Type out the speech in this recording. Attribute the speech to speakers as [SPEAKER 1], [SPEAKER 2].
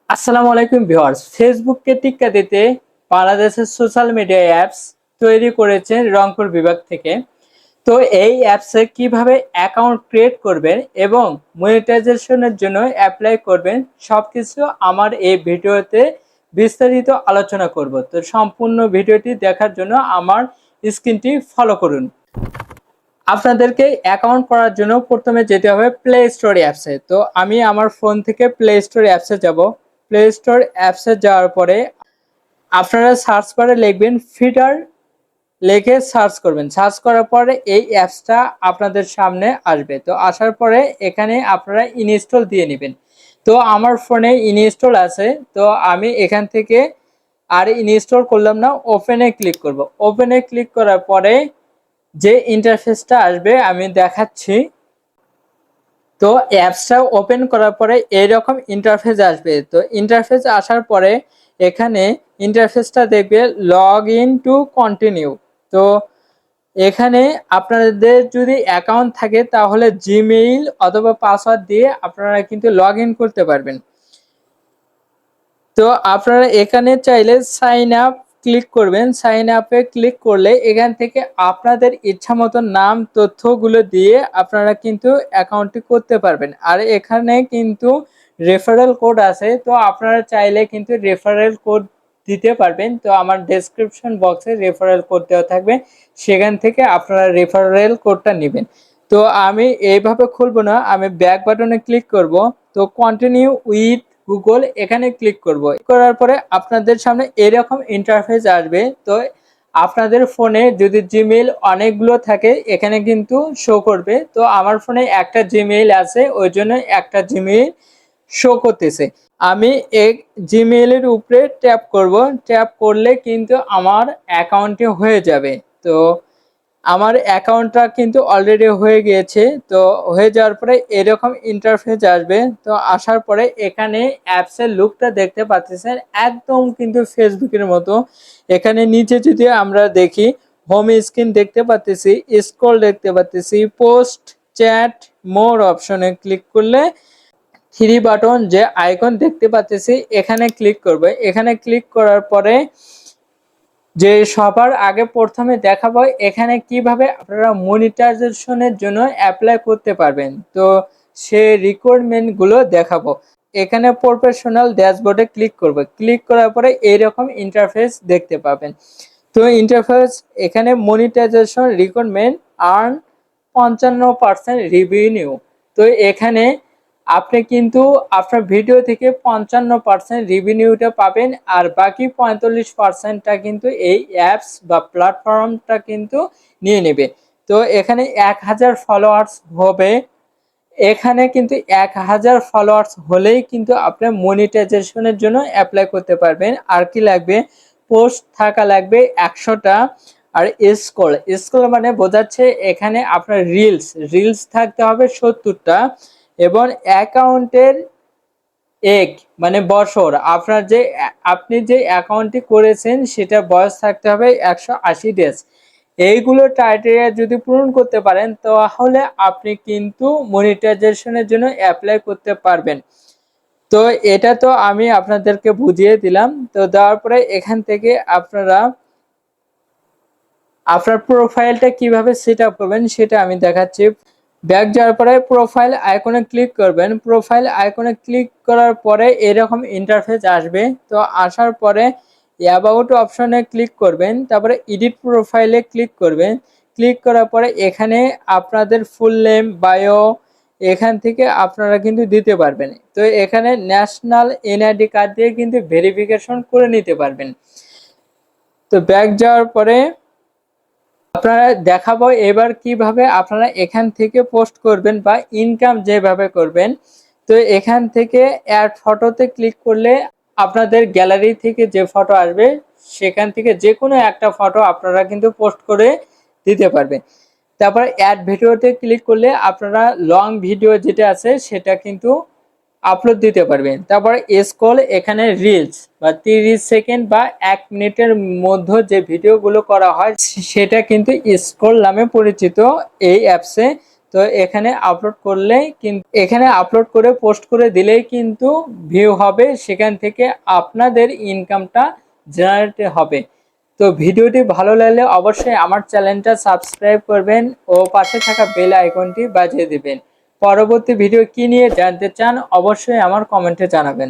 [SPEAKER 1] আসসালামু আলাইকুম ভিউয়ার্স। ফেসবুককে টিক্কা দিতে বাংলাদেশের সোশ্যাল মিডিয়া অ্যাপস তৈরি করেছেন রংপুর বিভাগ থেকে। তো এই অ্যাপসে কিভাবে অ্যাকাউন্ট ক্রিয়েট করবেন এবং মনিটাইজেশনের জন্য অ্যাপ্লাই করবেন সবকিছু আমার এই ভিডিওতে বিস্তারিত আলোচনা করব। তো সম্পূর্ণ ভিডিওটি দেখার জন্য আমার স্ক্রিনটি ফলো করুন। আপনাদেরকে অ্যাকাউন্ট করার জন্য প্রথমে যেতে হবে প্লে স্টোর অ্যাপসে। তো আমি আমার ফোন থেকে প্লে স্টোর অ্যাপসে যাব। প্লে স্টোর অ্যাপসে যাওয়ার পরে আপনারা সার্চ বারে লিখবেন ফিডার, লিখে সার্চ করবেন। সার্চ করার পরে এই অ্যাপসটা আপনাদের সামনে আসবে। তো আসার পরে এখানে আপনারা ইনস্টল দিয়ে নেবেন। তো আমার ফোনে ইনস্টল আছে, তো আমি এখান থেকে আর ইনস্টল করলাম না, ওপেনে ক্লিক করব। ওপেনে ক্লিক করার পরে যে ইন্টারফেসটা আসবে আমি দেখাচ্ছি। তো অ্যাপসটা ওপেন করার পরে এইরকম ইন্টারফেস আসবে। তো ইন্টারফেস আসার পরে এখানে ইন্টারফেসটা দেখবে লগ ইন টু কন্টিনিউ। তো এখানে আপনাদের যদি অ্যাকাউন্ট থাকে তাহলে জিমেইল অথবা পাসওয়ার্ড দিয়ে আপনারা কিন্তু লগ ইন করতে পারবেন। তো আপনারা এখানে চাইলে সাইন আপ ক্লিক করবেন। সাইন আপে ক্লিক করলে এখান থেকে আপনাদের ইচ্ছা মতো নাম তথ্যগুলো দিয়ে আপনারা কিন্তু অ্যাকাউন্টটি করতে পারবেন। আর এখানে কিন্তু রেফারেল কোড আছে, তো আপনারা চাইলে কিন্তু রেফারেল কোড দিতে পারবেন। তো আমার ডেসক্রিপশন বক্সে রেফারেল কোড দেওয়া থাকবে, সেখান থেকে আপনারা রেফারেল কোডটা নেবেন। তো আমি এইভাবে খুলবো না, আমি ব্যাক বাটনে ক্লিক করব। তো কন্টিনিউ উইথ গুগল এখানে ক্লিক করব। করার পরে আপনাদের সামনে এরকম ইন্টারফেস আসবে। তো আপনাদের ফোনে যদি জিমেইল অনেকগুলো থাকে এখানে কিন্তু শো করবে। তো আমার ফোনে একটা জিমেইল আছে, ওই জন্য একটা জিমেইল শো করতেছে। আমি এক জিমেইলের উপরে ট্যাপ করব। ট্যাপ করলে কিন্তু আমার অ্যাকাউন্টে হয়ে যাবে। তো আমার অ্যাকাউন্টটা কিন্তু অলরেডি হয়ে গিয়েছে। তো হয়ে যাওয়ার পরে এরকম ইন্টারফেস আসবে। তো আসার পরে এখানে অ্যাপসের লুকটা দেখতে পাচ্ছেন একদম কিন্তু ফেসবুকের মতো। এখানে নিচে যদি আমরা দেখি হোম স্ক্রিন দেখতে পাচ্ছি, স্ক্রল দেখতে পাচ্ছি, পোস্ট, চ্যাট, মোর অপশনে ক্লিক করলে থ্রি বাটন যে আইকন দেখতে পাচ্ছি এখানে ক্লিক করবে। এখানে ক্লিক করার পরে যে সবার আগে প্রথমে দেখাবো এখানে কিভাবে আপনারা মনিটাইজেশনের জন্য অ্যাপ্লাই করতে পারবেন। তো সে রিকোয়ারমেন্ট গুলো দেখাবো। এখানে প্রফেশনাল ড্যাশবোর্ডে ক্লিক করবে। ক্লিক করার পরে এইরকম ইন্টারফেস দেখতে পাবেন। তো ইন্টারফেস এখানে মনিটাইজেশন রিকোয়ারমেন্ট আর্ন 55% রেভিনিউ। তো এখানে আপনি কিন্তু আপনার ভিডিও থেকে 55% রেভিনিউটা পাবেন, আর বাকি 45%টা কিন্তু এই অ্যাপস বা প্ল্যাটফর্মটা কিন্তু নিয়ে নেবে। তো এখানে 1000 ফলোয়ার্স হবে। এখানে কিন্তু 1000 ফলোয়ার্স হলেই কিন্তু আপনি মনিটাইজেশনের জন্য অ্যাপ্লাই করতে পারবেন। আর কি লাগবে, পোস্ট থাকা লাগবে 100টা। আর স্ক্রল, স্ক্রল মানে বোঝাচ্ছে এখানে আপনার রিলস থাকতে হবে 70টা। এবং অ্যাকাউন্টের এক মানে বছর, আপনার যে আপনি যে অ্যাকাউন্টটি করেছেন সেটা বয়স থাকতে হবে 180 ডেজ। এইগুলো ক্রাইটেরিয়া যদি পূরণ করতে পারেন তাহলে আপনি কিন্তু মনিটাইজেশনের জন্য অ্যাপ্লাই করতে পারবেন। তো এটা তো আমি আপনাদেরকে বুঝিয়ে দিলাম। তো দেওয়ার পরে এখান থেকে আপনারা আপনার প্রোফাইলটা কিভাবে সেট আপ করবেন সেটা আমি দেখাচ্ছি। ব্যাক যাওয়ার পরে প্রোফাইল আইকনে ক্লিক করবেন। প্রোফাইল আইকনে ক্লিক করার পরে এরকম ইন্টারফেস আসবে। তো আসার পরে অ্যাবাউট অপশনে ক্লিক করবেন, তারপরে এডিট প্রোফাইলে ক্লিক করবেন। ক্লিক করার পরে এখানে আপনাদের ফুল নেম, বায়ো এখান থেকে আপনারা কিন্তু দিতে পারবেন। তো এখানে ন্যাশনাল এনআইডি কার্ড দিয়ে কিন্তু ভেরিফিকেশন করে নিতে পারবেন। তো ব্যাক যাওয়ার পরে আপনারা দেখাবো এবার কিভাবে আপনারা এখান থেকে পোস্ট করবেন বা ইনকাম যেভাবে করবেন। তো এখান থেকে অ্যাড ফটোতে ক্লিক করলে আপনাদের গ্যালারি থেকে যে ফটো আসবে সেখান থেকে যে কোনো একটা ফটো আপনারা কিন্তু পোস্ট করে দিতে পারবেন। তারপর অ্যাড ভিডিওতে ক্লিক করলে আপনারা লং ভিডিও যেটা আছে সেটা কিন্তু আপলোড দিতে পারবেন। তারপর স্ক্রল, এখানে রিলস বা 30 সেকেন্ড বা 1 মিনিটের মধ্যে যে ভিডিওগুলো করা হয় সেটা কিন্তু স্ক্রল নামে পরিচিত এই অ্যাপসে। তো এখানে আপলোড করলেই কিন্তু এখানে আপলোড করে পোস্ট করে দিলেই কিন্তু ভিউ হবে, সেখান থেকে আপনাদের ইনকামটা জেনারেট হবে। তো ভিডিওটি ভালো লাগলে অবশ্যই আমার চ্যানেলটা সাবস্ক্রাইব করবেন ও পাশে থাকা বেল আইকনটি বাজিয়ে দিবেন। পরবর্তী ভিডিও কি নিয়ে জানতে চান অবশ্যই আমার কমেন্টে জানাবেন।